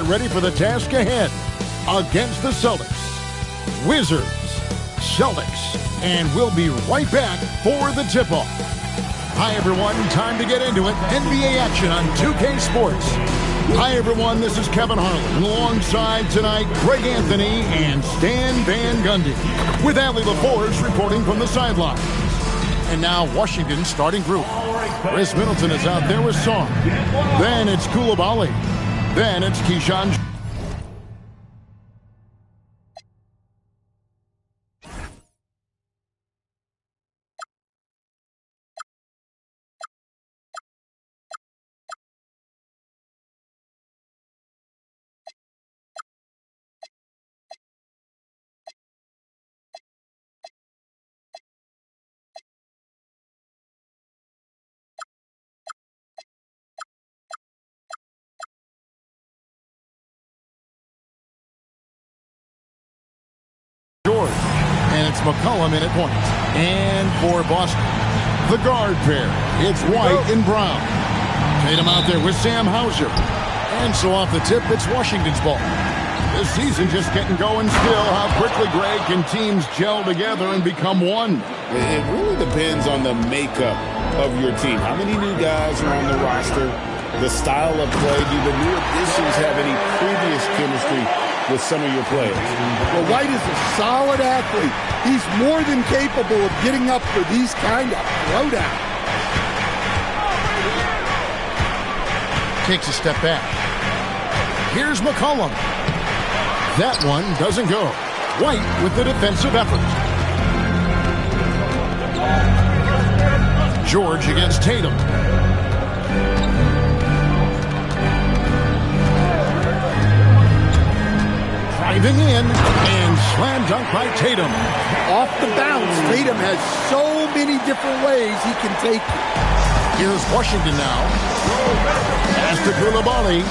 ready for the task ahead against the Celtics. Wizards, Celtics, and we'll be right back for the tip-off. Hi, everyone. Time to get into it. NBA action on 2K Sports. Hi, everyone. This is Kevin Harlan. Alongside tonight, Greg Anthony and Stan Van Gundy. With Allie LaForge reporting from the sidelines. And now Washington's starting group. Chris Middleton is out there with Song. Then it's Coulibaly. Then it's Keyshawn. And it's McCollum in at point. And for Boston, the guard pair. It's White and Brown. Tatum out there with Sam Hauser. And so off the tip, it's Washington's ball. This season just getting going still. How quickly, Greg, can teams gel together and become one? It really depends on the makeup of your team. How many new guys are on the roster? The style of play. Do the new additions have any previous chemistry with some of your players? Well, White is a solid athlete. He's more than capable of getting up for these kind of throwdowns. Takes a step back. Here's McCollum. That one doesn't go. White with the defensive effort. George against Tatum. Driving in and slam dunk by Tatum. Off the bounce, Tatum has so many different ways he can take it. Here's Washington now. Pass to Coulibaly.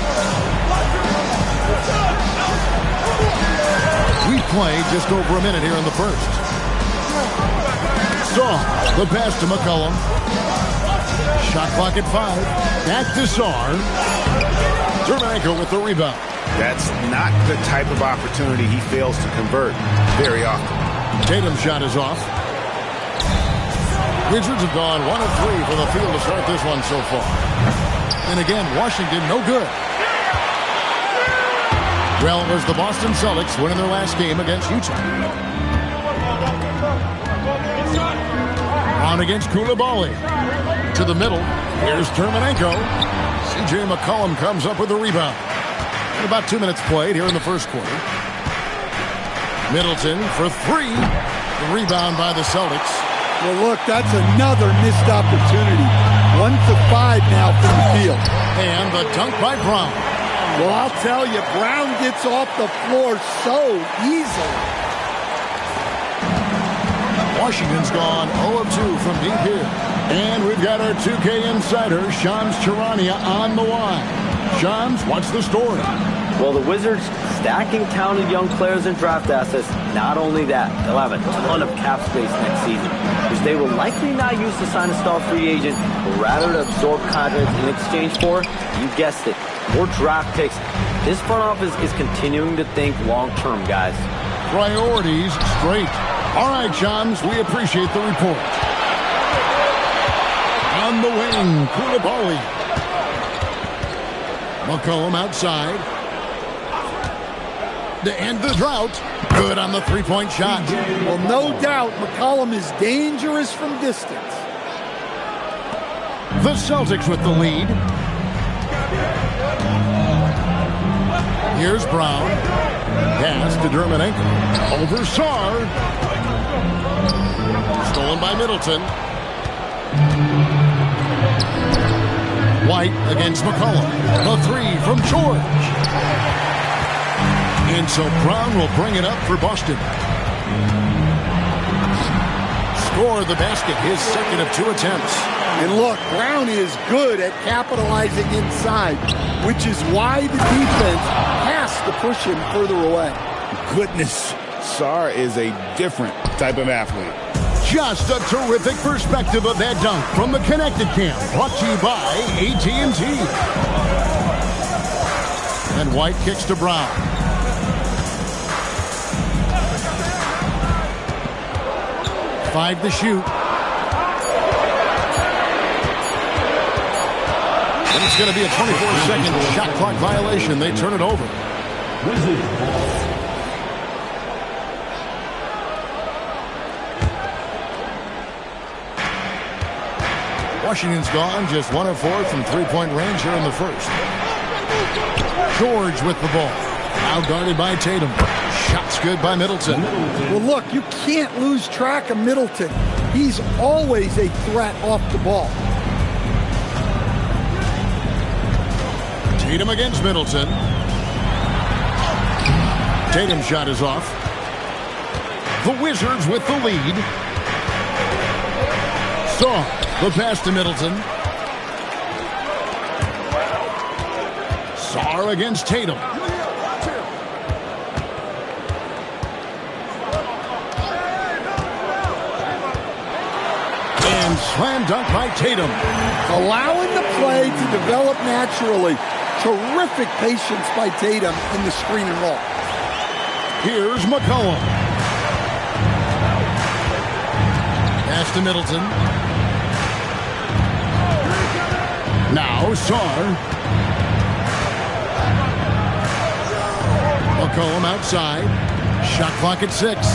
We play just over a minute here in the first. Song, the pass to McCollum. Shot clock at 5. Back to Sarr. Dermanko with the rebound. That's not the type of opportunity he fails to convert very often. Tatum's shot is off. Wizards have gone 1 of 3 for the field to start this one so far. And again, Washington no good. Well, it was the Boston Celtics winning their last game against Utah. On against Coulibaly. To the middle. Here's Dermanko. C.J. McCollum comes up with the rebound. About 2 minutes played here in the first quarter. Middleton for 3. The rebound by the Celtics. Well, look, that's another missed opportunity. 1 to 5 now from the field. And the dunk by Brown. Well, I'll tell you, Brown gets off the floor so easily. Washington's gone 0 of 2 from deep here. And we've got our 2K insider, Shams Charania, on the line. Shams, what's the story? Well, the Wizards stacking talented young players and draft assets. Not only that, they'll have a ton of cap space next season, which they will likely not use to sign a star free agent, but rather to absorb contracts in exchange for, you guessed it, more draft picks. This front office is continuing to think long-term, guys. Priorities straight. All right, Shams, we appreciate the report. On the wing, Coulibaly. McCollum outside. To end the drought. Good on the three-point shot. Well, no doubt McCollum is dangerous from distance. The Celtics with the lead. Here's Brown. Pass to Dermanko. Over Sarr. Stolen by Middleton. White against McCollum. The 3 from George. And so Brown will bring it up for Boston. Score the basket, his second of 2 attempts. And look, Brown is good at capitalizing inside, which is why the defense has to push him further away. Goodness, Sarr is a different type of athlete. Just a terrific perspective of that dunk from the Connected Camp, brought to you by AT&T. And White kicks to Brown. Five to shoot. And it's going to be a 24-second shot clock violation. They turn it over. Washington's gone just 1 of 4 from three-point range here in the first. George with the ball. Now guarded by Tatum. Shot's good by Middleton. Well, look, you can't lose track of Middleton. He's always a threat off the ball. Tatum against Middleton. Tatum's shot is off. The Wizards with the lead. Saw the pass to Middleton. Sarr against Tatum. And slam dunk by Tatum. Allowing the play to develop naturally. Terrific patience by Tatum in the screen and roll. Here's McCollum. Pass to Middleton. Now Sarr. McCollum outside. Shot clock at 6.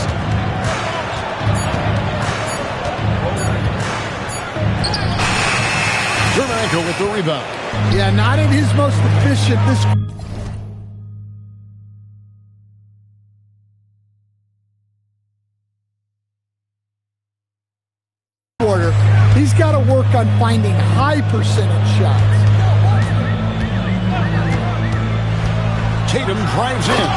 Jermichael with the rebound. Yeah, not in his most efficient this quarter. He's got to work on finding high percentage shots. Tatum drives in.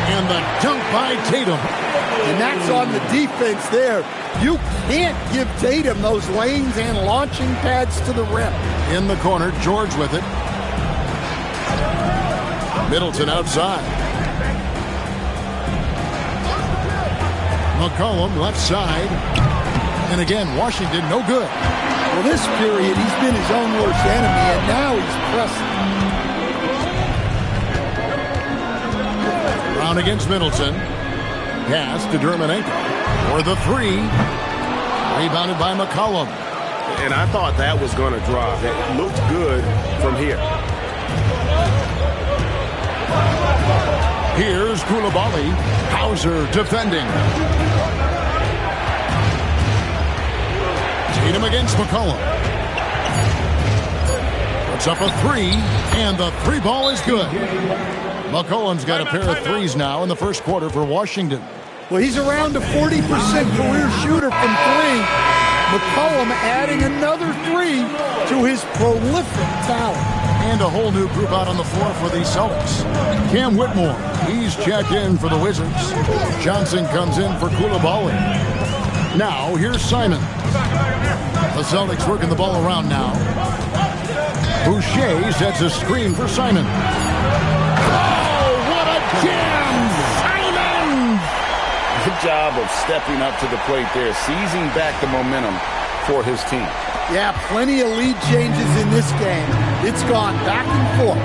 And the dunk by Tatum. And that's on the defense there. You can't give Tatum those lanes and launching pads to the rim. In the corner, George with it. Middleton outside. McCollum left side. And again, Washington no good. Well, this period, he's been his own worst enemy, and now he's pressing. Brown against Middleton. Pass to Jermichael for the 3. Rebounded by McCollum. And I thought that was going to drop. It looked good from here. Here's Coulibaly. Hauser defending. Tatum against McCollum. Puts up a 3, and the 3 ball is good. McCollum's got a pair of 3s now in the first quarter for Washington. Well, he's around a 40% career shooter from 3. McCollum adding another 3 to his prolific talent. And a whole new group out on the floor for the Celtics. Cam Whitmore, he's checked in for the Wizards. Johnson comes in for Coulibaly. Now, here's Simon. The Celtics working the ball around now. Boucher sets a screen for Simon. Oh, what a jam! Simon! Good job of stepping up to the plate there, seizing back the momentum for his team. Yeah, plenty of lead changes in this game. It's gone back and forth.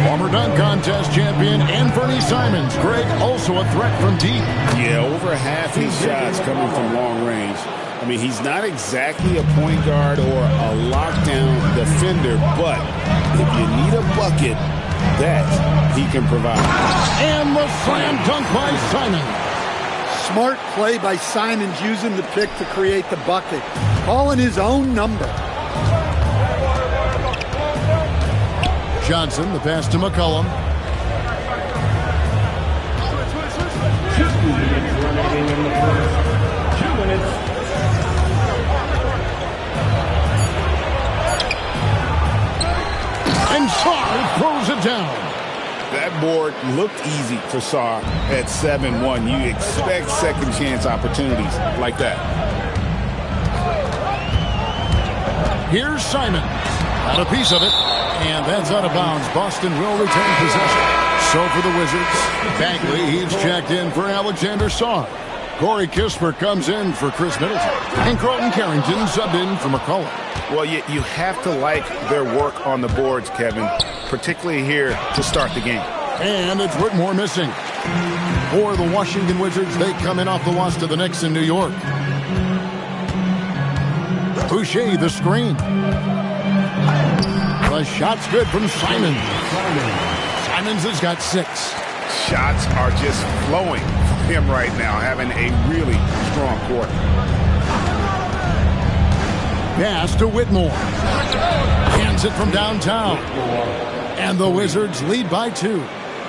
Former dunk contest champion Anthony Simons. Greg, also a threat from deep. Yeah, over half his shots coming from long range. I mean, he's not exactly a point guard or a lockdown defender, but if you need a bucket, that he can provide. And the slam dunk by Simon. Smart play by Simons, using the pick to create the bucket. Calling his own number. Johnson, the pass to McCollum. And Sarr throws it down. That board looked easy for Sarr at 7-1. You expect second chance opportunities like that. Here's Simon. Got a piece of it. And that's out of bounds. Boston will retain possession. So for the Wizards, Bagley, he's checked in for Alexander Sarr. Corey Kispert comes in for Chris Middleton. And Carlton Carrington subbed in for McCollum. Well, you have to like their work on the boards, Kevin, particularly here to start the game. And it's Whitmore missing. For the Washington Wizards, they come in off the loss to the Knicks in New York. Boucher, the screen. The shot's good from Simons. Simons has got 6. Shots are just flowing for him right now, having a really strong quarter. Pass to Whitmore. Hands it from downtown. And the Wizards lead by 2.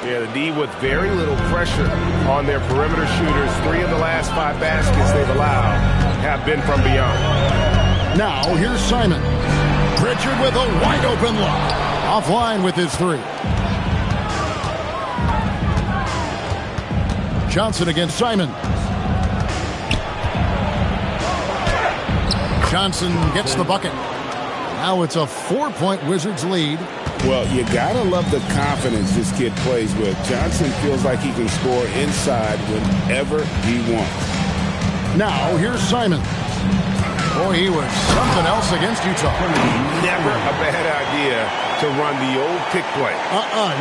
Yeah, the D with very little pressure on their perimeter shooters. 3 of the last 5 baskets they've allowed have been from beyond. Now, here's Simon. Pritchard with a wide-open look. Offline with his 3. Johnson against Simon. Johnson gets the bucket. Now it's a 4-point Wizards lead. Well, you gotta love the confidence this kid plays with. Johnson feels like he can score inside whenever he wants. Now, here's Simon. Boy, he was something else against Utah. Never a bad idea to run the old pick play.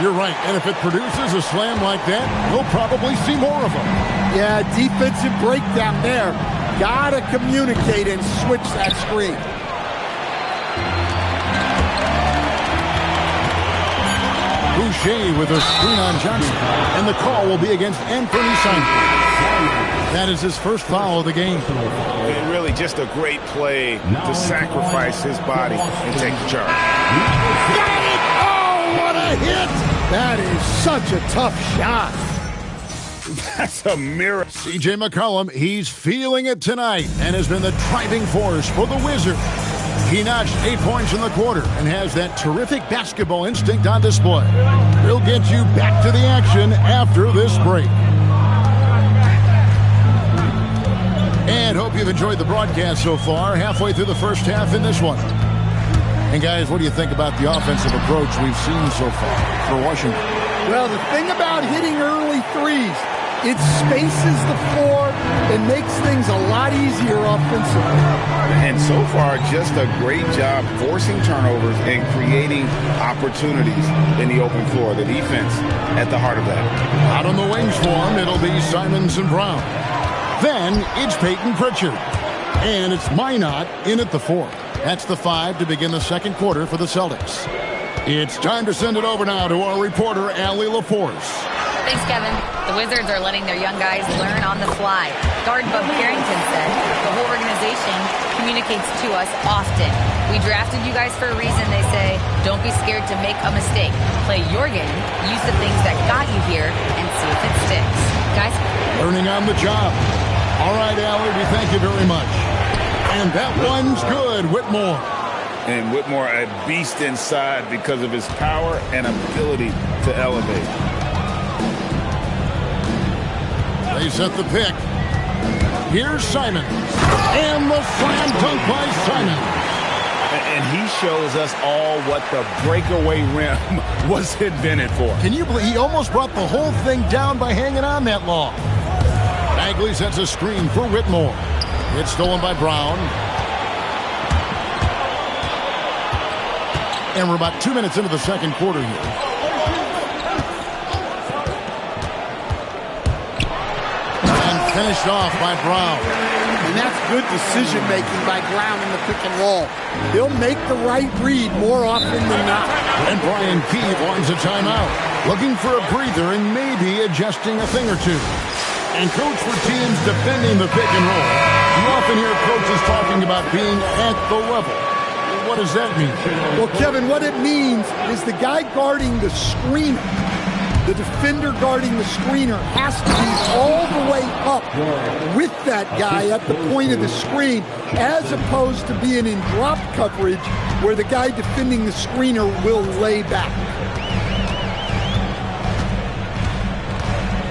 You're right. And if it produces a slam like that, we'll probably see more of them. Yeah, defensive breakdown there. Gotta communicate and switch that screen. Boucher with a screen on Johnson. And the call will be against Anthony Simons. That is his first foul of the game. And really just a great play to sacrifice his body and take the charge. Got it! Oh, what a hit! That is such a tough shot. That's a miracle. C.J. McCollum, he's feeling it tonight and has been the driving force for the Wizards. He notched 8 points in the quarter and has that terrific basketball instinct on display. We'll get you back to the action after this break. And hope you've enjoyed the broadcast so far. Halfway through the first half in this one. And guys, what do you think about the offensive approach we've seen so far for Washington? Well, the thing about hitting early threes, it spaces the floor and makes things a lot easier offensively. And so far, just a great job forcing turnovers and creating opportunities in the open floor. The defense at the heart of that. Out on the wings for him, it'll be Simons and Brown. Then it's Peyton Pritchard. And it's Minot in at the 4. That's the 5 to begin the second quarter for the Celtics. It's time to send it over now to our reporter, Allie LaForce. Thanks, Kevin. The Wizards are letting their young guys learn on the fly. Guard Bub Carrington said, the whole organization communicates to us often. We drafted you guys for a reason, they say. Don't be scared to make a mistake. Play your game, use the things that got you here, and see if it sticks. Guys? Learning on the job. All right, Allie, we thank you very much. And that one's good, Whitmore. And Whitmore, a beast inside because of his power and ability to elevate. They set the pick. Here's Simon. And the slam dunk by Simon. And he shows us all what the breakaway rim was invented for. Can you believe he almost brought the whole thing down by hanging on that long? Bagley sets a screen for Whitmore. It's stolen by Brown. And we're about 2 minutes into the second quarter here. And finished off by Brown. And that's good decision-making by Brown in the pick and roll. He'll make the right read more often than not. And Brian Keefe wants a timeout. Looking for a breather and maybe adjusting a thing or two. And coach for teams defending the pick and roll. You often hear coaches talking about being at the level. What does that mean? Well, Kevin, what it means is the guy guarding the screener, the defender guarding the screener, has to be all the way up with that guy at the point of the screen, as opposed to being in drop coverage where the guy defending the screener will lay back.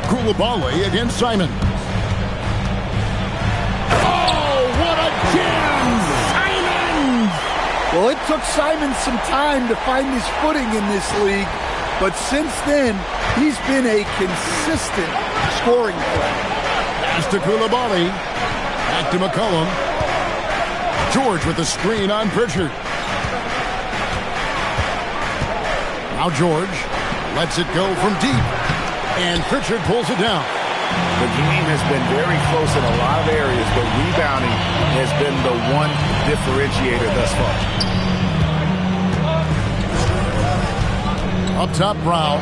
Koulibaly against Simon. Oh, what a jam! Simon! Well, it took Simon some time to find his footing in this league, but since then, he's been a consistent scoring threat. Pass to Koulibaly. Back to McCollum. George with the screen on Pritchard. Now George. Lets it go from deep. And Pritchard pulls it down. The game has been very close in a lot of areas, but rebounding has been the one differentiator thus far. Up top, Brown.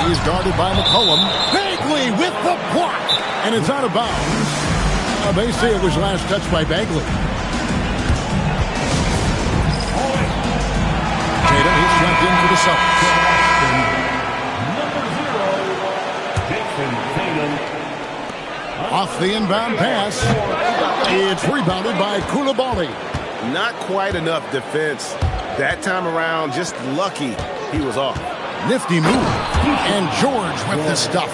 He's guarded by McCollum. Bagley with the block. And it's out of bounds. They say it was last touched by Bagley. Tatum, he's checked in for the Celtics. Off the inbound pass. It's rebounded by Coulibaly. Not quite enough defense that time around. Just lucky he was off. Nifty move. And George with the stuff.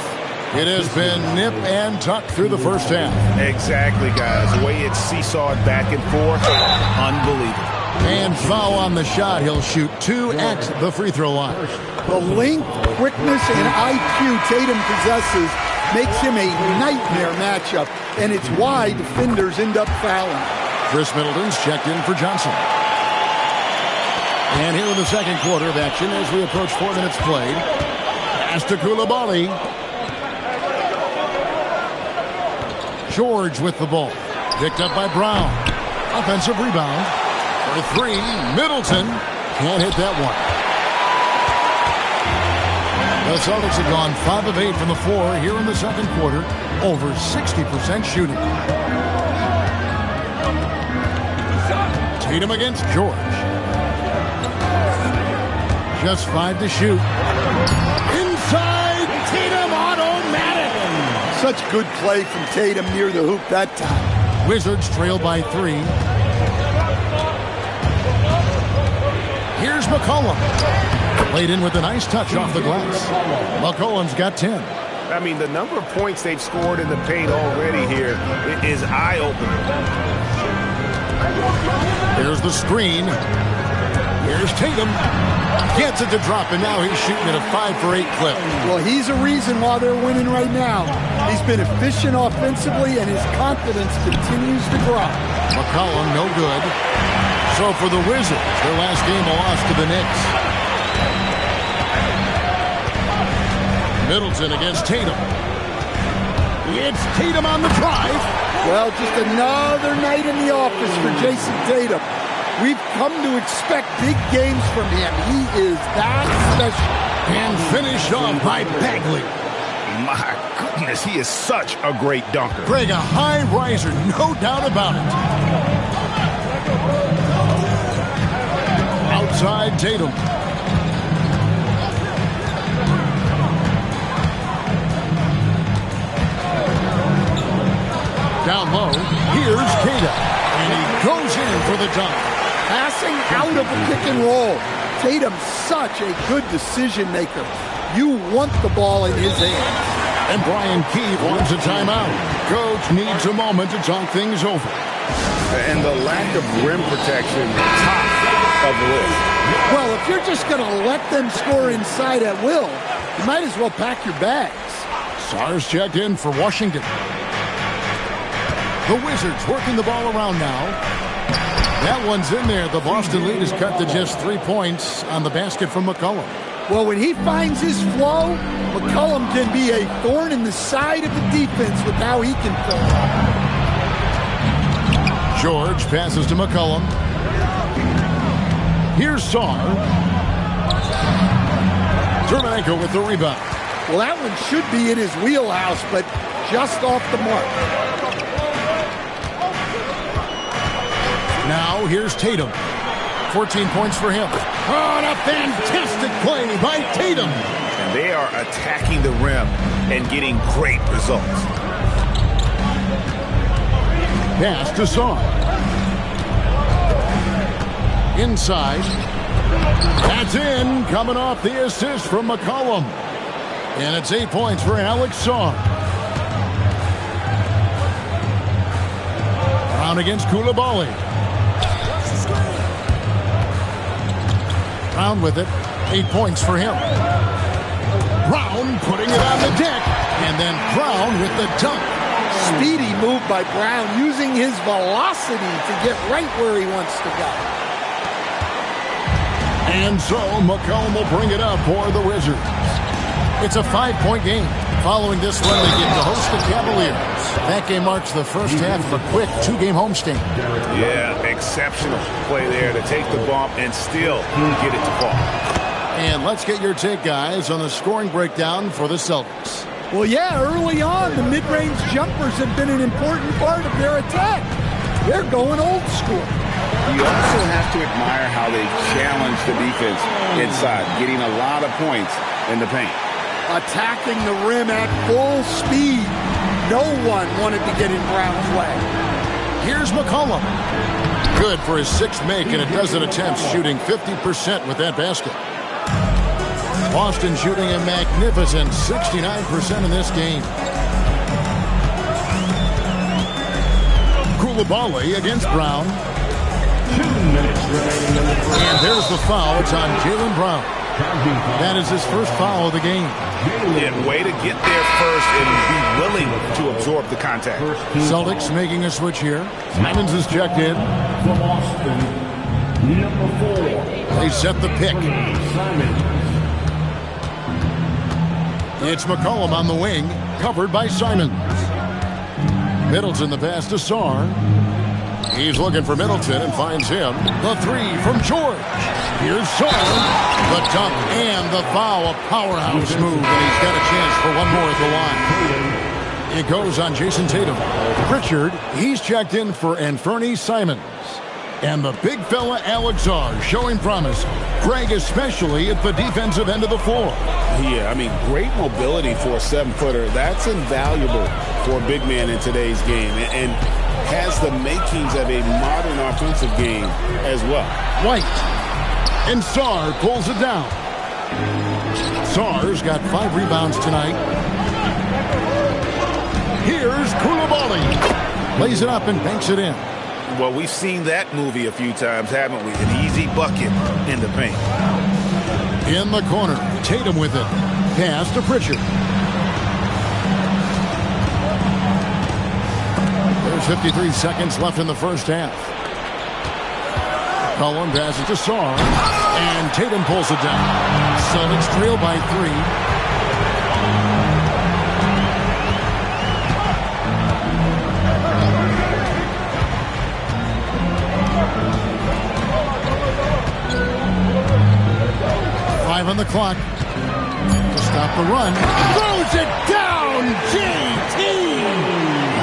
It has been nip and tuck through the first half. Exactly, guys. The way it's seesawed back and forth, unbelievable. And foul on the shot. He'll shoot 2 at the free throw line. The length, quickness, and IQ Tatum possesses makes him a nightmare matchup, and it's why defenders end up fouling. Chris Middleton's checked in for Johnson. And here in the second quarter of action as we approach 4 minutes played. Pass to Coulibaly. George with the ball. Picked up by Brown. Offensive rebound. For 3, Middleton can't hit that one. The Celtics have gone 5 of 8 from the floor here in the second quarter. Over 60% shooting. Tatum against George. Just 5 to shoot. Inside, Tatum automatic. Such good play from Tatum near the hoop that time. Wizards trail by 3. Here's McCollum. Played in with a nice touch off the glass. McCollum's got 10. I mean, the number of points they've scored in the paint already here is eye-opening. Here's the screen. Here's Tatum. Gets it to drop, and now he's shooting at a 5 for 8 clip. Well, he's a reason why they're winning right now. He's been efficient offensively, and his confidence continues to grow. McCollum, no good. So for the Wizards, their last game a loss to the Knicks. Middleton against Tatum. It's Tatum on the drive. Well, just another night in the office for Jason Tatum. We've come to expect big games from him. He is that special. And finished off by Bagley. My goodness, he is such a great dunker. Greg, a high riser, no doubt about it. Outside Tatum. Down low, here's Kata. And he goes in for the dunk. Passing out of a pick and roll. Tatum's such a good decision maker. You want the ball in his hands. And Brian Keefe wants a timeout. Coach needs a moment to talk things over. And the lack of rim protection, top of the list. Well, if you're just going to let them score inside at will, you might as well pack your bags. Sars checked in for Washington. The Wizards working the ball around now. That one's in there. The Boston lead is cut to just 3 points on the basket from McCollum. Well, when he finds his flow, McCollum can be a thorn in the side of the defense with how he can play. George passes to McCollum. Here's Sarr. Zermanenko with the rebound. Well, that one should be in his wheelhouse, but just off the mark. Now, here's Tatum. 14 points for him. Oh, and a fantastic play by Tatum. And they are attacking the rim and getting great results. Pass to Sarr. Inside. That's in. Coming off the assist from McCollum. And it's 8 points for Alex Sarr. Brown against Coulibaly. Brown with it. 8 points for him. Brown putting it on the deck. And then Brown with the dunk. Speedy move by Brown, using his velocity to get right where he wants to go. And so McCollum will bring it up for the Wizards. It's a 5-point game. Following this one, they get to host the Cavaliers. That game marks the first half of a quick 2-game homestand. Yeah, exceptional play there to take the bump and still get it to fall. And let's get your take, guys, on the scoring breakdown for the Celtics. Well, yeah, early on, the mid-range jumpers have been an important part of their attack. They're going old school. You also have to admire how they challenge the defense inside, getting a lot of points in the paint. Attacking the rim at full speed. No one wanted to get in Brown's way. Here's McCollum. Good for his 6th make and a dozen attempts, shooting 50% with that basket. Boston shooting a magnificent 69% in this game. Coulibaly against Brown. 2 minutes remaining. And there's the foul. It's on Jaylen Brown. That is his first foul of the game. Yeah, way to get there first and be willing to absorb the contact. Celtics making a switch here. Simons is checked in. From Boston, number 4. They set the pick. Simons. It's McCollum on the wing, covered by Simons. Middleton the pass to Sarr. He's looking for Middleton and finds him. The 3 from George. Here's Sarr. The dunk and the foul. A powerhouse move, and he's got a chance for one more at the line. It goes on Jason Tatum. Pritchard, he's checked in for Anfernee Simons. And the big fella Alex Sarr showing promise. Greg especially at the defensive end of the floor. Yeah, I mean, great mobility for a 7-footer. That's invaluable for a big man in today's game. And has the makings of a modern offensive game as well. White. And Sarr pulls it down. Sarr's got 5 rebounds tonight. Here's Coulibaly. Lays it up and banks it in. Well, we've seen that movie a few times, haven't we? An easy bucket in the paint. In the corner, Tatum with it. Pass to Pritchard. There's 53 seconds left in the first half. Cullen passes to Sarr. And Tatum pulls it down. Celtics trail by 3. On the clock to stop the run. Throws it down, JT!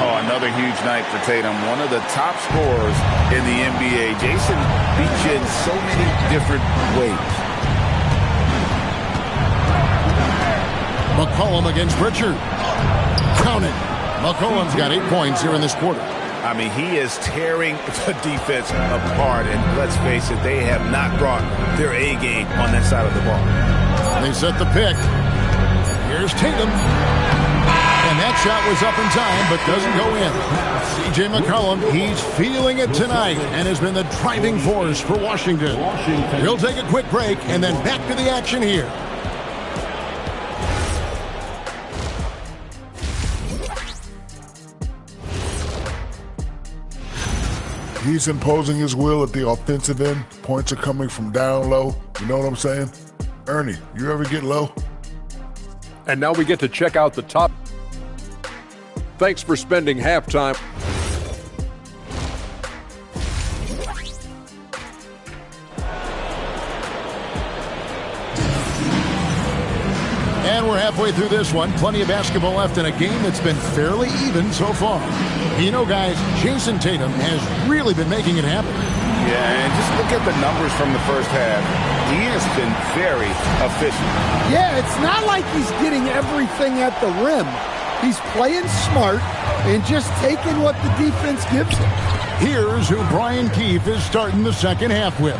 Oh, another huge night for Tatum. One of the top scorers in the NBA. Jason beats you in so many different ways. McCollum against Pritchard. Count it. McCollum's got 8 points here in this quarter. I mean, he is tearing the defense apart, and let's face it, they have not brought their A game on that side of the ball. They set the pick. Here's Tatum. And that shot was up in time, but doesn't go in. C.J. McCollum, he's feeling it tonight and has been the driving force for Washington. He'll take a quick break and then back to the action here. He's imposing his will at the offensive end. Points are coming from down low. You know what I'm saying? Ernie, you ever get low? And now we get to check out the top. Thanks for spending halftime. And we're halfway through this one. Plenty of basketball left in a game that's been fairly even so far. You know, guys, Jason Tatum has really been making it happen. Yeah, and just look at the numbers from the first half. He has been very efficient. Yeah, it's not like he's getting everything at the rim. He's playing smart and just taking what the defense gives him. Here's who Brian Keefe is starting the second half with.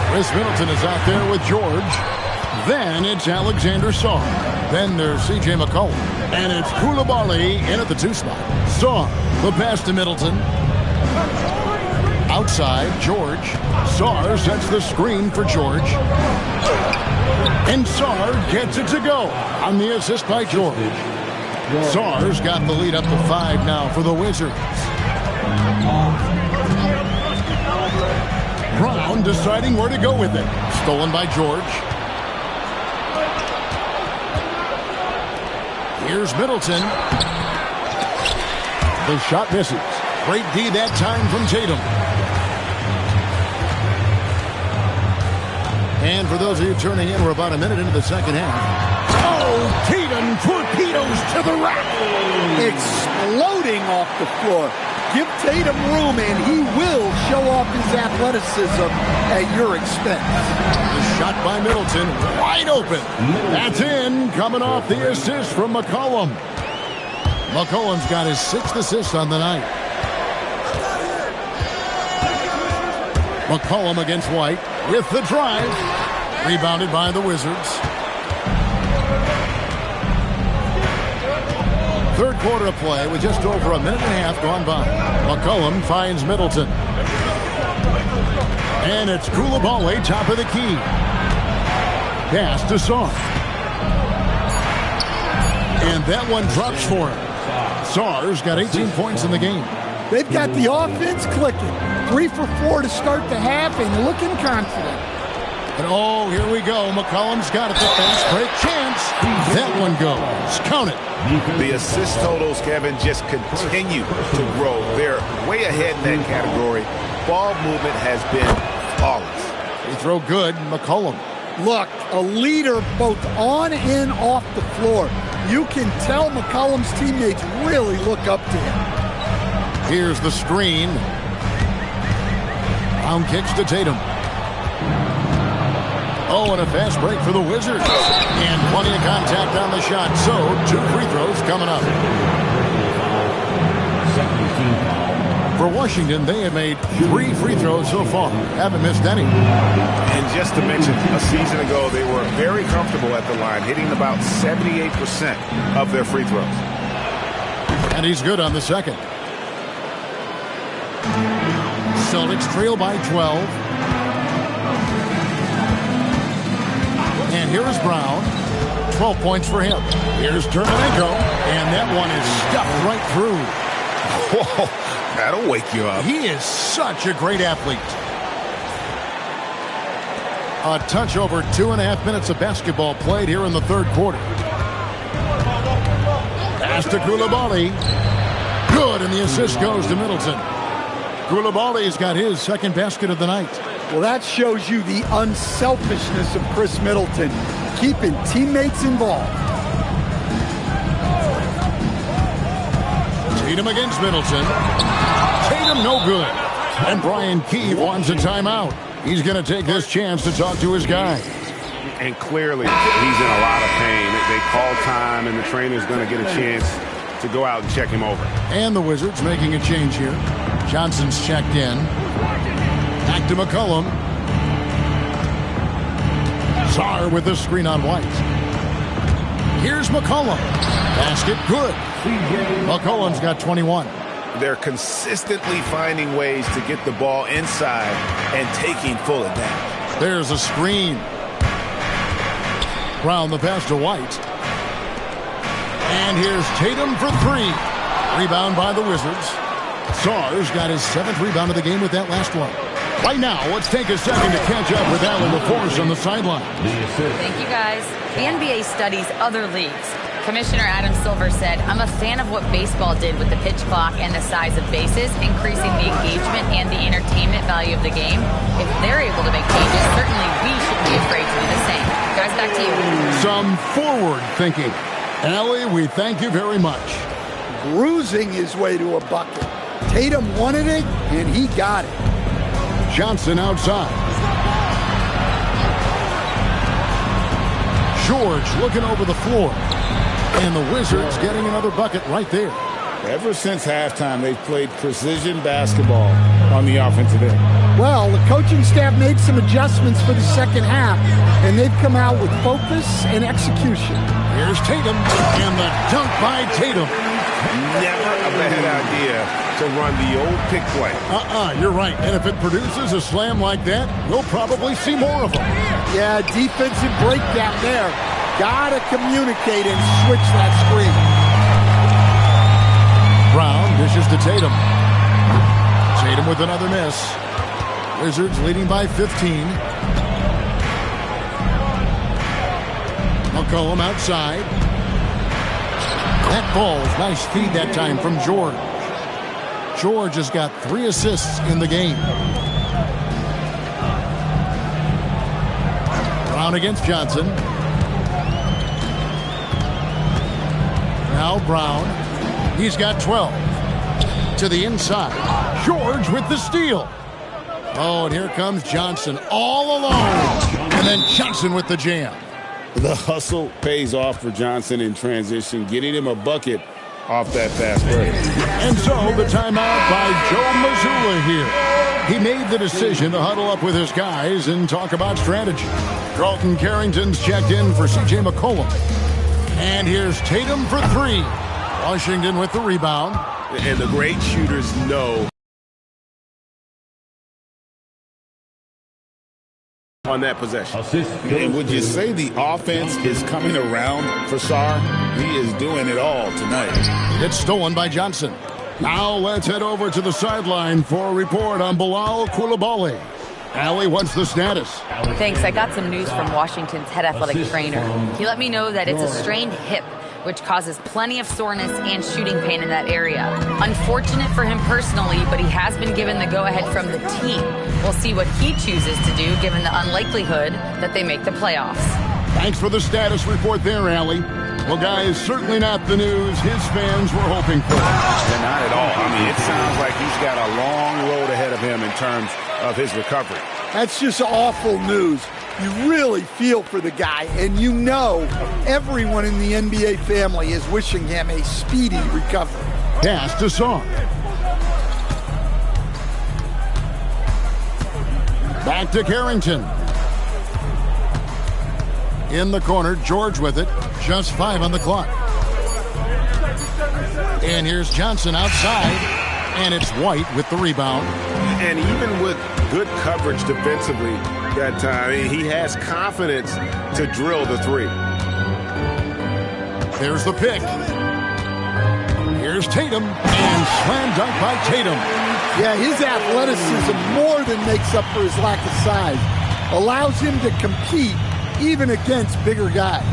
Chris Middleton is out there with George. Then it's Alexander Sarr. Then there's C.J. McCollum. And it's Coulibaly in at the 2 spot. Sarr, the pass to Middleton. Outside, George. Sarr sets the screen for George. And Sarr gets it to go on the assist by George. Sarr's got the lead up to 5 now for the Wizards. Brown deciding where to go with it. Stolen by George. Here's Middleton. The shot misses. Great D that time from Tatum. And for those of you turning in, we're about a minute into the second half. Oh, Tatum torpedoes to the rack. Exploding off the floor. Give Tatum room and he will show off his athleticism at your expense. The shot by Middleton, wide open. That's in, coming off the assist from McCollum. McCollum's got his 6th assist on the night. McCollum against White with the drive. Rebounded by the Wizards. Third quarter of play with just over a minute and a half gone by. McCollum finds Middleton. And it's Coulibaly, top of the key. Pass to Sarr. And that one drops for him. Sarr's got 18 points in the game. They've got the offense clicking. 3 for 4 to start the half and looking confident. And oh, here we go. McCollum's got it. The fast break chance. That one goes. Count it. The assist totals, Kevin, just continue to grow. They're way ahead in that category. Ball movement has been flawless. They throw good. McCollum. Look, a leader both on and off the floor. You can tell McCollum's teammates really look up to him. Here's the screen. Down kicks to Tatum. Oh, and a fast break for the Wizards. And plenty of contact on the shot. So, 2 free throws coming up. For Washington, they have made 3 free throws so far. Haven't missed any. And just to mention, a season ago, they were very comfortable at the line, hitting about 78% of their free throws. And he's good on the second. Celtics trail by 12. And here's Brown. 12 points for him. Here's Terminenko. And that one is stuffed right through. Whoa, that'll wake you up. He is such a great athlete. A touch over 2.5 minutes of basketball played here in the third quarter. Pass to Coulibaly. Good, and the assist goes to Middleton. Coulibaly's got his 2nd basket of the night. Well, that shows you the unselfishness of Chris Middleton, keeping teammates involved. Tatum against Middleton. Tatum no good. And Brian Keefe wants a timeout. He's going to take this chance to talk to his guy. And clearly, he's in a lot of pain. They call time, and the trainer's going to get a chance to go out and check him over. And the Wizards making a change here. Johnson's checked in. Back to McCollum. Sarr with the screen on White. Here's McCollum. Basket good. McCollum's got 21. They're consistently finding ways to get the ball inside and taking full advantage. There's a screen. Brown the pass to White. And here's Tatum for 3. Rebound by the Wizards. Sarr's got his 7th rebound of the game with that last one. Right now, let's take a second to catch up with Alan LaForce on the sideline. Thank you, guys. The NBA studies other leagues. Commissioner Adam Silver said, I'm a fan of what baseball did with the pitch clock and the size of bases, increasing the engagement and the entertainment value of the game. If they're able to make changes, certainly we shouldn't be afraid to do the same. Guys, back to you. Some forward thinking. Allie, we thank you very much. Bruising his way to a bucket. Tatum wanted it, and he got it. Johnson outside. George looking over the floor. And the Wizards getting another bucket right there. Ever since halftime, they've played precision basketball on the offensive end. Well, the coaching staff made some adjustments for the second half, and they've come out with focus and execution. Here's Tatum, and the dunk by Tatum. Never a bad idea to run the old pick play. You're right. And if it produces a slam like that, we'll probably see more of them. Yeah, defensive breakdown there. Gotta communicate and switch that screen. Brown dishes to Tatum. Tatum with another miss. Wizards leading by 15. McCollum outside. That ball's nice feed that time from George. George has got 3 assists in the game. Brown against Johnson. Now Brown. He's got 12. To the inside. George with the steal. Oh, and here comes Johnson all alone. And then Johnson with the jam. The hustle pays off for Johnson in transition, getting him a bucket off that fast break. And so the timeout by Joe Mazzulla here. He made the decision to huddle up with his guys and talk about strategy. Carlton Carrington's checked in for C.J. McCollum. And here's Tatum for 3. Washington with the rebound. And the great shooters know on that possession. And would you say the offense is coming around for Sarr? He is doing it all tonight. It's stolen by Johnson. Now let's head over to the sideline for a report on Bilal Coulibaly. Allie, what's the status? Thanks. I got some news from Washington's head athletic trainer. He let me know that it's a strained hip, which causes plenty of soreness and shooting pain in that area. Unfortunate for him personally, but he has been given the go-ahead from the team. We'll see what he chooses to do, given the unlikelihood that they make the playoffs. Thanks for the status report there, Allie. Well, guys, certainly not the news his fans were hoping for. Yeah, not at all. I mean, it sounds like he's got a long road ahead of him in terms of his recovery. That's just awful news. You really feel for the guy, and you know everyone in the NBA family is wishing him a speedy recovery. Pass to Sarr. Back to Carrington. In the corner, George with it. Just 5 on the clock. And here's Johnson outside, and it's White with the rebound. And even with good coverage defensively that time, he has confidence to drill the 3. There's the pick. Here's Tatum, and slam dunk by Tatum. Yeah, his athleticism more than makes up for his lack of size. Allows him to compete even against bigger guys.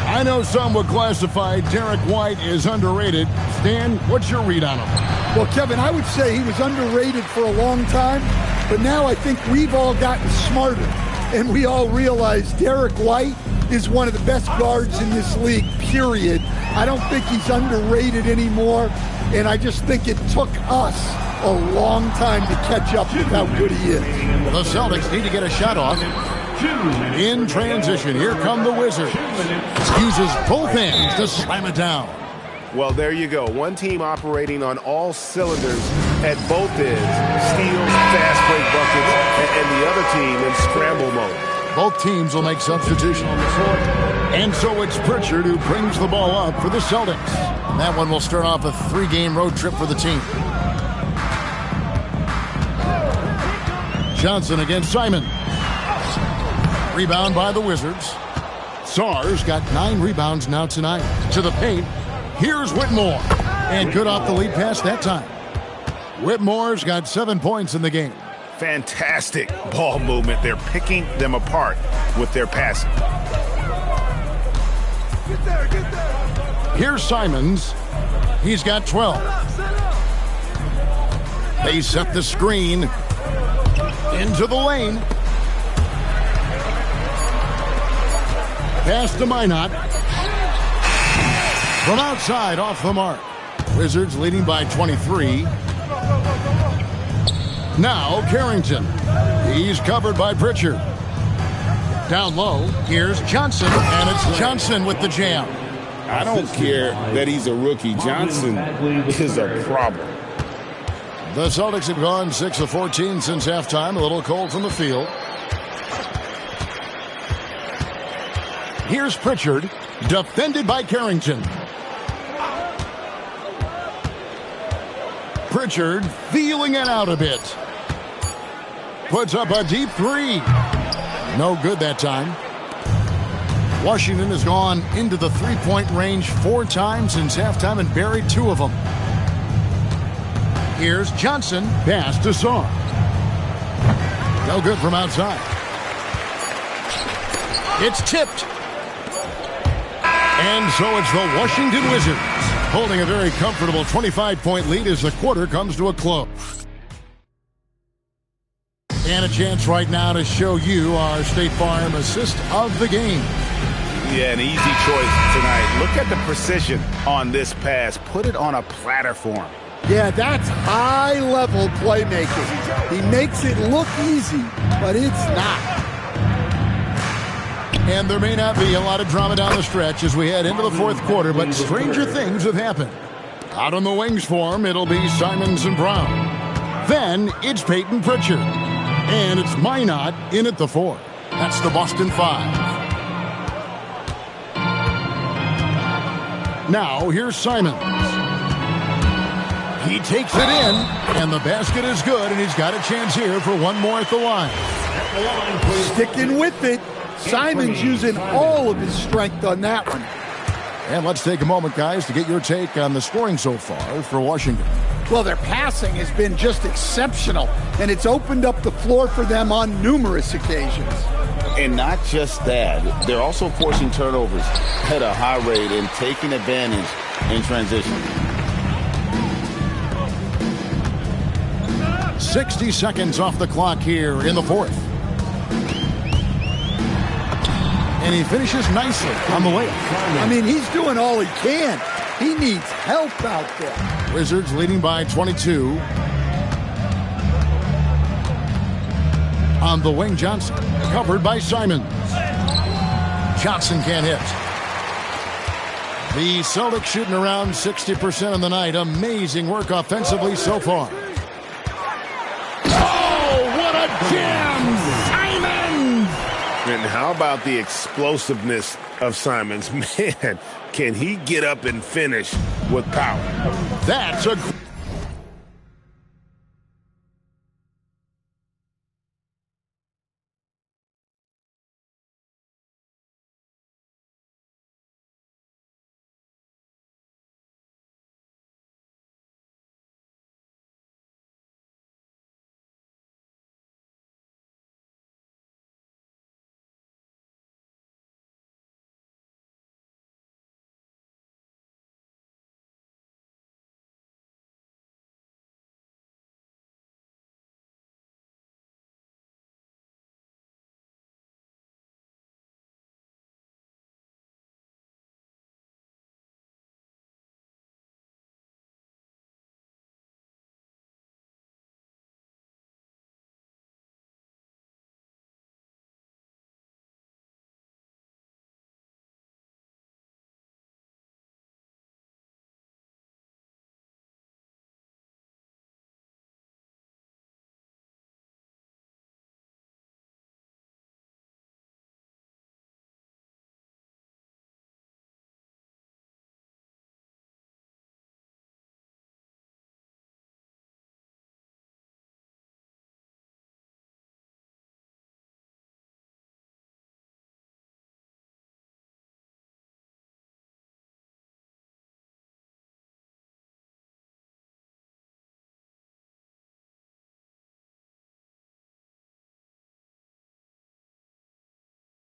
I know some would classify Derek White as underrated. Stan, what's your read on him? Well, Kevin, I would say he was underrated for a long time, but now I think we've all gotten smarter, and we all realize Derek White is one of the best guards in this league, period. I don't think he's underrated anymore, and I just think it took us a long time to catch up with how good he is. The Celtics need to get a shot off. In transition, here come the Wizards. Uses both ends to slam it down. Well, there you go. One team operating on all cylinders at both ends. Steals, fast break buckets, and the other team in scramble mode. Both teams will make substitution on the floor. And so it's Pritchard who brings the ball up for the Celtics. And that one will start off a 3-game road trip for the team. Johnson against Simon. Rebound by the Wizards. Sarr's got 9 rebounds now tonight. To the paint. Here's Whitmore. And good off the lead pass that time. Whitmore's got 7 points in the game. Fantastic ball movement. They're picking them apart with their passing. Here's Simons. He's got 12. They set the screen into the lane. Pass to Minot. From outside, off the mark. Wizards leading by 23. Now Carrington. He's covered by Pritchard. Down low, here's Johnson, and it's Johnson with the jam. I don't care that he's a rookie. Johnson is a problem. The Celtics have gone 6 of 14 since halftime. A little cold from the field. Here's Pritchard, defended by Carrington. Pritchard feeling it out a bit. Puts up a deep 3. No good that time. Washington has gone into the 3-point range 4 times since halftime and buried 2 of them. Here's Johnson. Pass to Sarr. No good from outside. It's tipped. And so it's the Washington Wizards Holding a very comfortable 25-point lead as the quarter comes to a close. And a chance right now to show you our State Farm assist of the game. Yeah, an easy choice tonight. Look at the precision on this pass. Put it on a platter for him. Yeah, that's high-level playmaking. He makes it look easy, but it's not. And there may not be a lot of drama down the stretch as we head into the fourth quarter, but stranger things have happened. Out on the wings for him, it'll be Simons and Brown. Then it's Peyton Pritchard. And it's Minot in at the 4. That's the Boston 5. Now here's Simons. He takes it in, and the basket is good, and he's got a chance here for one more at the line. Sticking with it. Simons using all of his strength on that one. And let's take a moment, guys, to get your take on the scoring so far for Washington. Well, their passing has been just exceptional, and it's opened up the floor for them on numerous occasions. And not just that, they're also forcing turnovers at a high rate and taking advantage in transition. 60 seconds off the clock here in the fourth. And he finishes nicely on the layup. I mean, he's doing all he can. He needs help out there. Wizards leading by 22. On the wing, Johnson. Covered by Simons. Johnson can't hit. The Celtics shooting around 60% on the night. Amazing work offensively so far. Oh, what a jam! Simons! And how about the explosiveness of Simons? Man, can he get up and finish with power? That's a...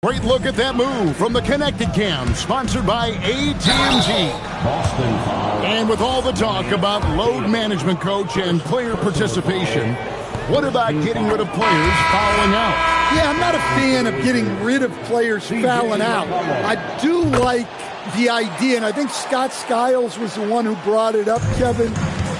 Great look at that move from the Connected Cam, sponsored by AT&T. And with all the talk about load management, coach, and player participation, what about getting rid of players fouling out? Yeah, I'm not a fan of getting rid of players fouling out. I do like the idea, and I think Scott Skiles was the one who brought it up, Kevin,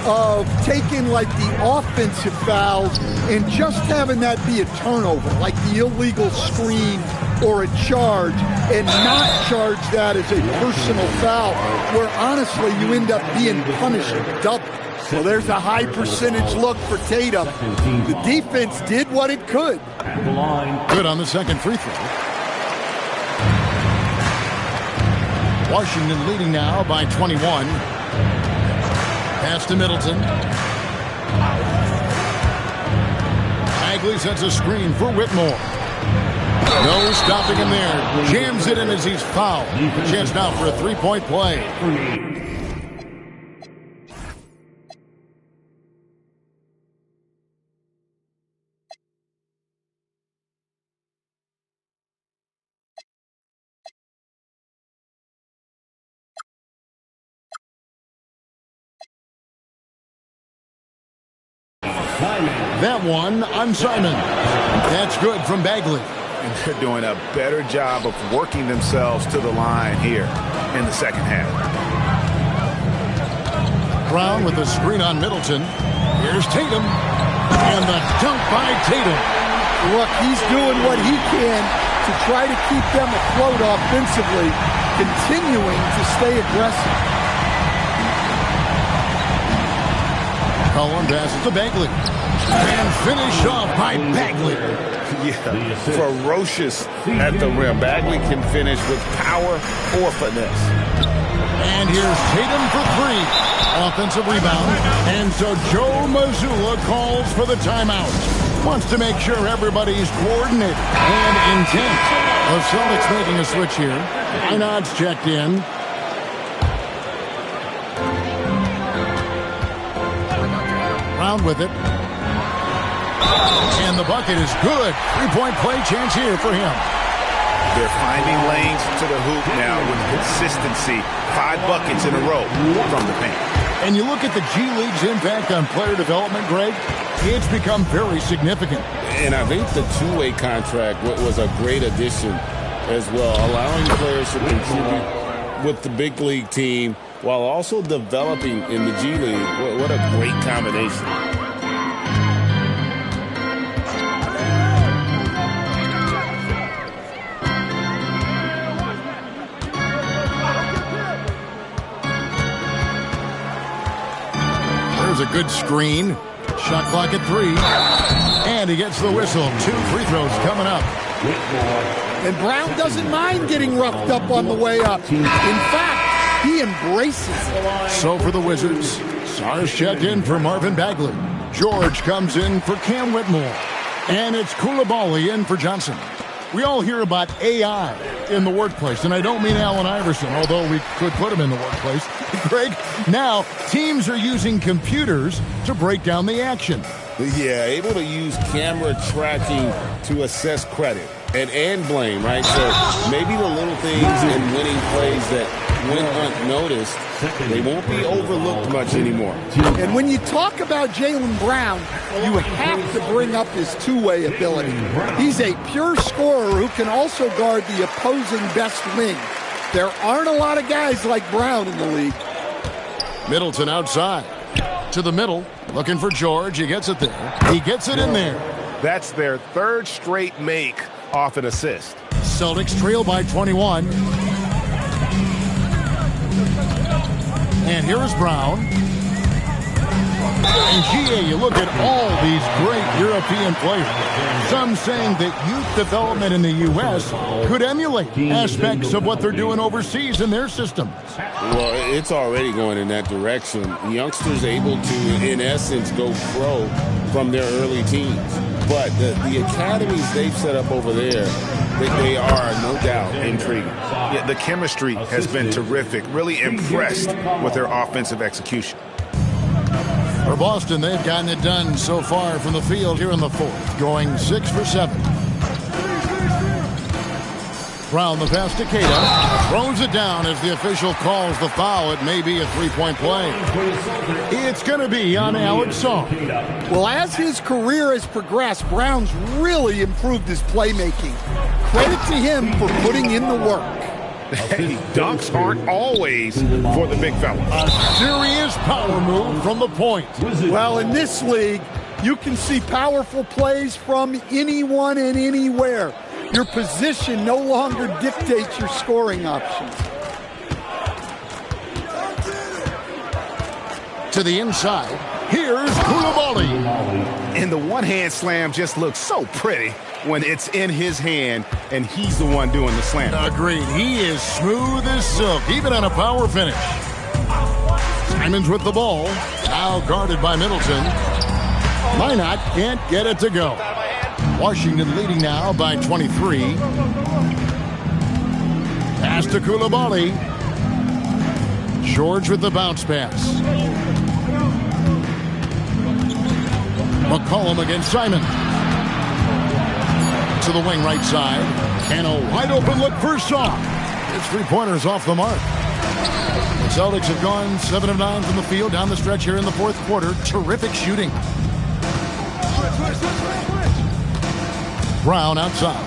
of taking like the offensive fouls and just having that be a turnover, like the illegal screen or a charge, and not charge that as a personal foul, where honestly you end up being punished double. Well, there's a high percentage look for Tatum. The defense did what it could. Good on the second free throw. Washington leading now by 21. Pass to Middleton. Bagley sets a screen for Whitmore. No stopping him there. Jams it in as he's fouled. Chance now for a three-point play. That one on Simon. That's good from Bagley. And they're doing a better job of working themselves to the line here in the second half. Brown with the screen on Middleton. Here's Tatum. And the dunk by Tatum. Look, he's doing what he can to try to keep them afloat offensively, continuing to stay aggressive. Cullen passes to Bagley. And finish off by Bagley. Yeah, ferocious at the rim. Bagley can finish with power or finesse. And here's Tatum for three. Offensive rebound. And so Joe Mazzulla calls for the timeout. Wants to make sure everybody's coordinated and intent. The Celtics making a switch here. Einard's checked in. Brown with it. And the bucket is good. Three-point play chance here for him. They're finding lanes to the hoop now with consistency. 5 buckets in a row from the paint. And you look at the G League's impact on player development, Greg, it's become very significant. And I think the two-way contract was a great addition as well, allowing players to contribute with the big league team while also developing in the G League. What a great combination. There's a good screen. Shot clock at 3. And he gets the whistle. 2 free throws coming up. And Brown doesn't mind getting roughed up on the way up. In fact, he embraces it. So for the Wizards, Sars checked in for Marvin Bagley. George comes in for Cam Whitmore. And it's Coulibaly in for Johnson. We all hear about AI in the workplace, and I don't mean Allen Iverson, although we could put him in the workplace. Greg, now teams are using computers to break down the action. Yeah, able to use camera tracking to assess credit and blame, right? So maybe the little things in winning plays that went unnoticed, they won't be overlooked much anymore. And when you talk about Jaylen Brown, you have to bring up his two-way ability. He's a pure scorer who can also guard the opposing best wing. There aren't a lot of guys like Brown in the league. Middleton outside. To the middle, looking for George. He gets it there. He gets it in there. That's their 3rd straight make off an assist. Celtics trail by 21. And here is Brown. And GA, you look at all these great European players. Some saying that youth development in the U.S. could emulate aspects of what they're doing overseas in their systems. Well, it's already going in that direction. Youngsters able to, in essence, go pro from their early teens. But the academies they've set up over there, they are, no doubt, intriguing. Yeah, the chemistry has been terrific. Really impressed with their offensive execution. For Boston, they've gotten it done so far from the field here in the 4th, going 6 for 7. Brown the pass to Queta. Throws it down as the official calls the foul. It may be a three-point play. It's going to be on Alex Song. Well, as his career has progressed, Brown's really improved his playmaking. Credit to him for putting in the work. Hey, dunks aren't always for the big fella. A serious power move from the point. Well, in this league, you can see powerful plays from anyone and anywhere. Your position no longer dictates your scoring options. To the inside, here's Coulibaly. And the one-hand slam just looks so pretty when it's in his hand and he's the one doing the slam. Agreed. He is smooth as silk, even on a power finish. Simons with the ball. Now guarded by Middleton. Minot can't get it to go. Washington leading now by 23. Pass to Coulibaly. George with the bounce pass. McCollum against Simon. To the wing right side. And a wide open look for Shaw. His three-pointers off the mark. The Celtics have gone 7 of 9 from the field down the stretch here in the 4th quarter. Terrific shooting. Brown outside.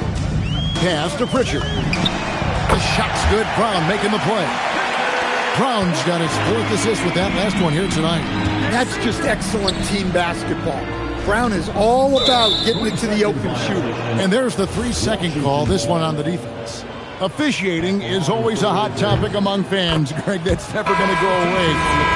Pass to Pritchard. The shot's good. Brown making the play. Brown's got his 4th assist with that last one here tonight. That's just excellent team basketball. Brown is all about getting it to the open shooter. And there's the 3-second call, this one on the defense. Officiating is always a hot topic among fans, Greg. That's never going to go away.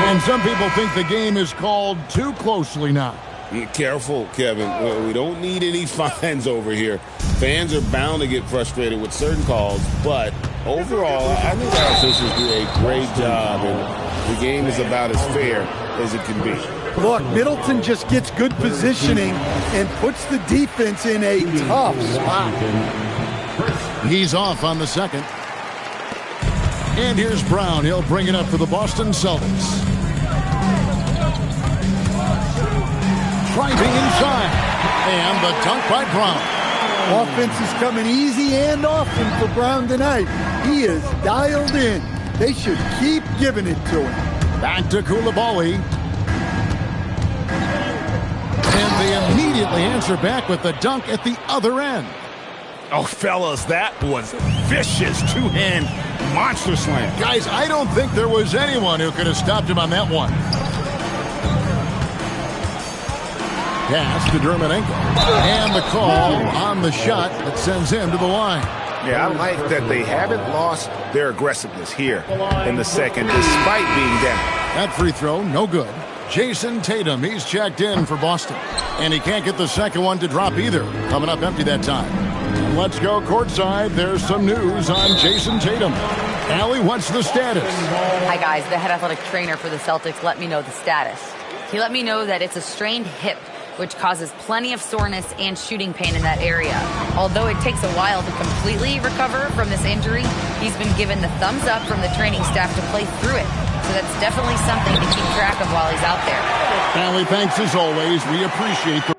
And some people think the game is called too closely now. Be careful, Kevin. We don't need any fines over here. Fans are bound to get frustrated with certain calls, but overall, I think our officials do a great job, and the game is about as fair as it can be. Look, Middleton just gets good positioning and puts the defense in a tough spot. He's off on the second. And here's Brown. He'll bring it up for the Boston Celtics. Driving inside. And the dunk by Brown. Offense is coming easy and often for Brown tonight. He is dialed in. They should keep giving it to him. Back to Koulibaly. And they immediately answer back with the dunk at the other end. Oh, fellas, that was vicious two-hand monster slam. Guys, I don't think there was anyone who could have stopped him on that one. Pass to Dermonenko. And the call on the shot that sends him to the line. Yeah, I like that they haven't lost their aggressiveness here in the second, despite being down. That free throw, no good. Jason Tatum, he's checked in for Boston. And he can't get the second one to drop either. Coming up empty that time. Let's go courtside. There's some news on Jason Tatum. Allie, what's the status? Hi, guys. The head athletic trainer for the Celtics let me know the status. He let me know that it's a strained hip, which causes plenty of soreness and shooting pain in that area. Although it takes a while to completely recover from this injury, he's been given the thumbs up from the training staff to play through it. So that's definitely something to keep track of while he's out there. Allie, thanks as always. We appreciate the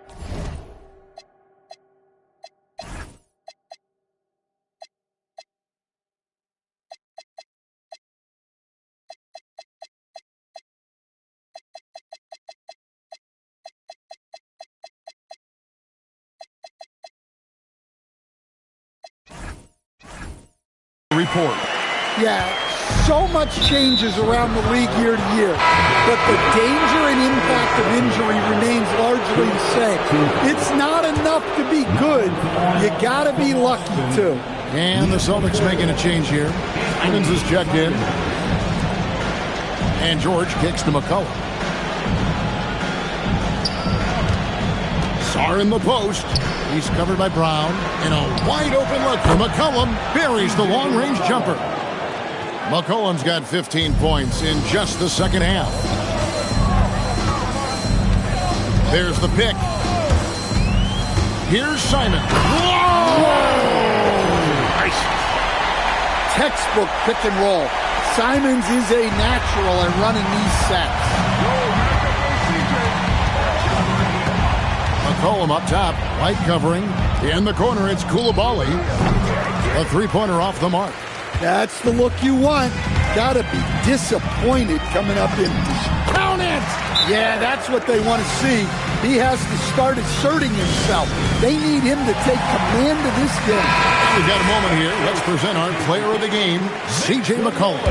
report. Yeah, so much changes around the league year to year, but the danger and impact of injury remains largely the same. It's not enough to be good. You gotta be lucky too. And the Celtics making a change here. Simons is checked in. And George kicks to McCollum. Sarr in the post. He's covered by Brown. And a wide open look for McCollum. Buries the long-range jumper. McCollum's got 15 points in just the second half. There's the pick. Here's Simon. Whoa! Nice. Textbook pick and roll. Simons is a natural at running these sets. McCollum up top, white covering. In the corner, it's Koulibaly. A three-pointer off the mark. That's the look you want. Gotta be disappointed coming up in. Count it! Yeah, that's what they want to see. He has to start asserting himself. They need him to take command of this game. We've got a moment here. Let's present our player of the game, C.J. McCollum.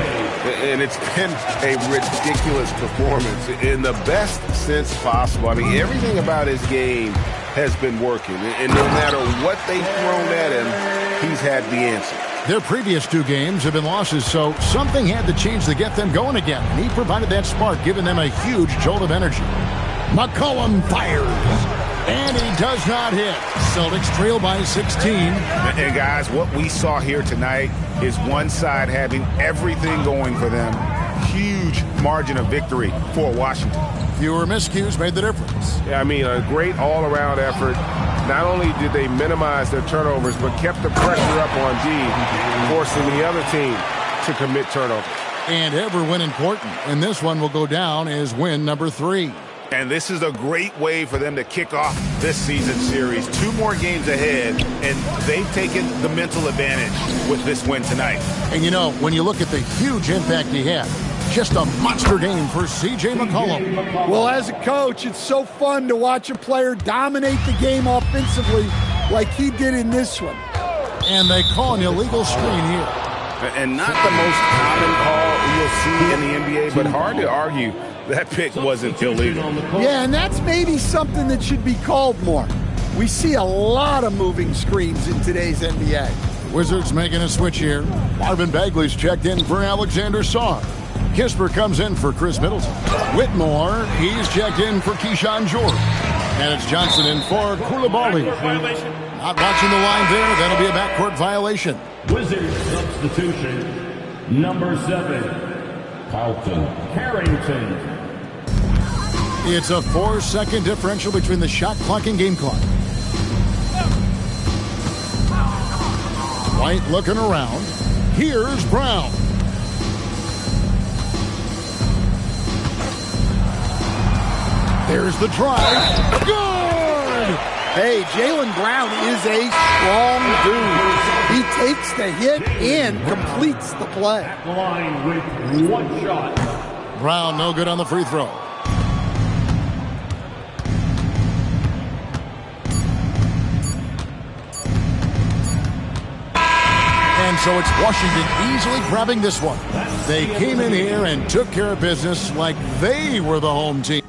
And it's been a ridiculous performance in the best sense possible. I mean, everything about his game has been working. And no matter what they've thrown at him, he's had the answer. Their previous two games have been losses, so something had to change to get them going again. And he provided that spark, giving them a huge jolt of energy. McCollum fires. And he does not hit. Celtics trail by 16. And guys, what we saw here tonight is one side having everything going for them. Huge margin of victory for Washington. Fewer miscues made the difference. Yeah, I mean, a great all-around effort. Not only did they minimize their turnovers, but kept the pressure up on D, forcing the other team to commit turnovers. And ever win important. And this one will go down as win number 3. And this is a great way for them to kick off this season series. 2 more games ahead, and they've taken the mental advantage with this win tonight. And you know, when you look at the huge impact he had, Just a monster game for C.J. McCollum. Well, as a coach, it's so fun to watch a player dominate the game offensively like he did in this one. And they call an illegal screen here. And not the most common call you'll see in the NBA, but hard to argue that pick wasn't illegal. Yeah, and that's maybe something that should be called more. We see a lot of moving screens in today's NBA. Wizards making a switch here. Marvin Bagley's checked in for Alexander Sarr. Kisper comes in for Chris Middleton. Whitmore, he's checked in for Keyshawn Jordan. And it's Johnson in for Koulibaly. Not watching the line there. That'll be a backcourt violation. Wizards substitution, number 7, Carlton Harrington. It's a 4-second differential between the shot clock and game clock. White looking around. Here's Brown. There's the drive. Good! Hey, Jaylen Brown is a strong dude. He takes the hit and completes the play. At line with 1 shot. Brown no good on the free throw. And so it's Washington easily grabbing this one. They came in here and took care of business like they were the home team.